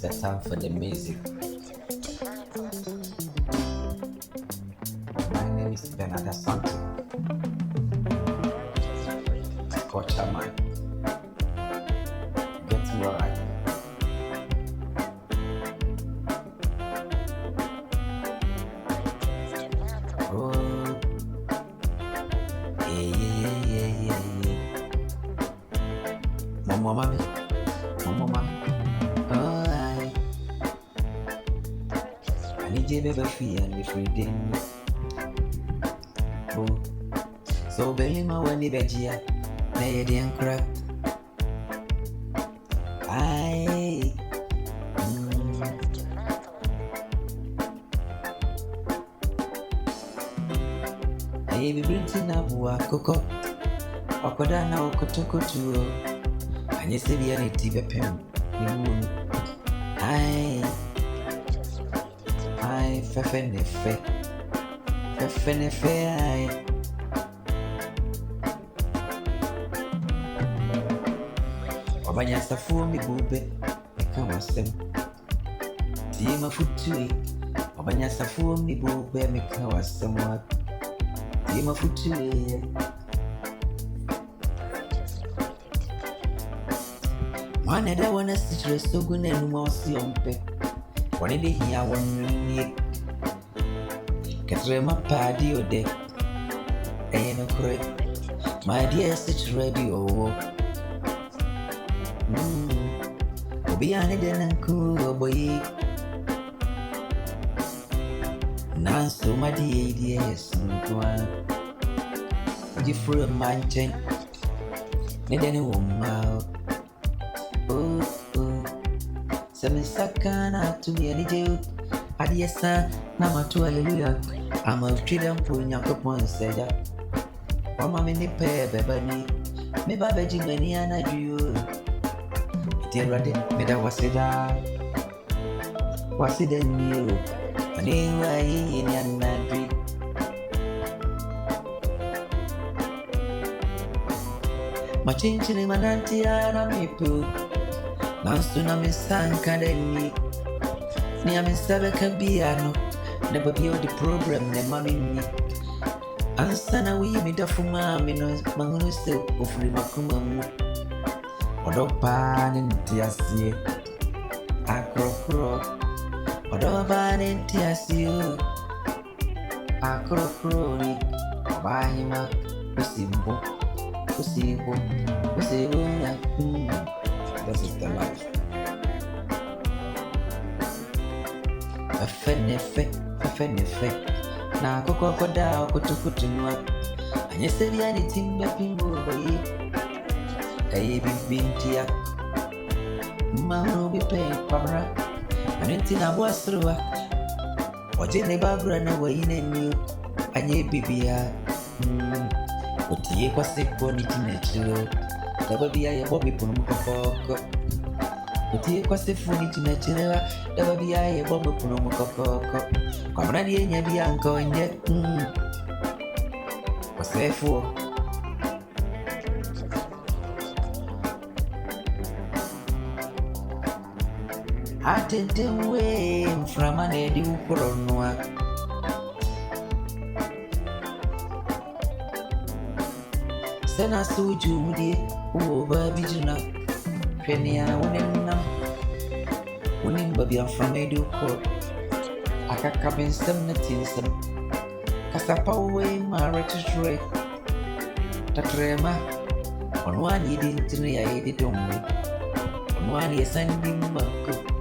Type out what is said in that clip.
the time for the music. My name is Bernard Asante, culture man. Get me alright. Oh, yeah. Mama, alright. I need you baby free and the free day. Oh, so belly my one veggie, nay the crack. Aye. Hey, we bring to Nabua Coco. Okodana Okotokotu. And you see the TV pen. Aye. Fefenefe. Aye. Obanya safu mi bube. Eka wasem. Tima futui. Obanya safu mi bube. Meka wasem wat. Tima futui. Mane da wana stress so gune numa osi ompe. Wani de hiya wani Ketrema party ode. Eye no kure. My dear sit ready oh. Obi ane de nanku oboyi. Nanso madi yes nkwa. Jifre manchen. Ne de ne woma. Oh. Semi sakana to me any jail. Adiesa nama to hallelujah. I'm a freedom for Yakopon said that. Mama mini pair bebani. Me babaji many and I do. Dear Raddy, me that was it. Was it in you? And anyway, in your Madrid. My changing in my auntie and I'm a poo. Nansuna me sanka deni. Ni ame sabe kabiano. Never be the program ne mami ni. Ansana we me da fuma me no mangunu se ofuri makuma mu. Odo pa ne ntiasie. Akrokro. Odo ba ne ntiasie. Akrokro ni. Obahima usimbo. Ya. This is the life. Fefenefe. Na koko koda kutukutunwa. Anye sebi ani timbe pimbo boyi. Kaye bibintia. Mahoro bipe pabra. Anenti na bwasruwa. Oje ne babra na wayine niyo. Anye bibia. Otiye kwa sepo ni tinechiro. Daba biya ya bobi punu mukofoko. Otiye kwa sepo ni tinechiro. Daba biya ya bobi punu mukofoko. Kwa mradi yenye biya nkonye. Kwa sepo. Atente mwe mframane di ukoronwa. Sena suju mudi uba bijuna. Penia unenam. Unin babi aframe di ukor. Akakabin sem na tinsem. Kasapa uwe maretushre. Tatrema. Onwani di intine ya edi domi. Onwani esandi mbako.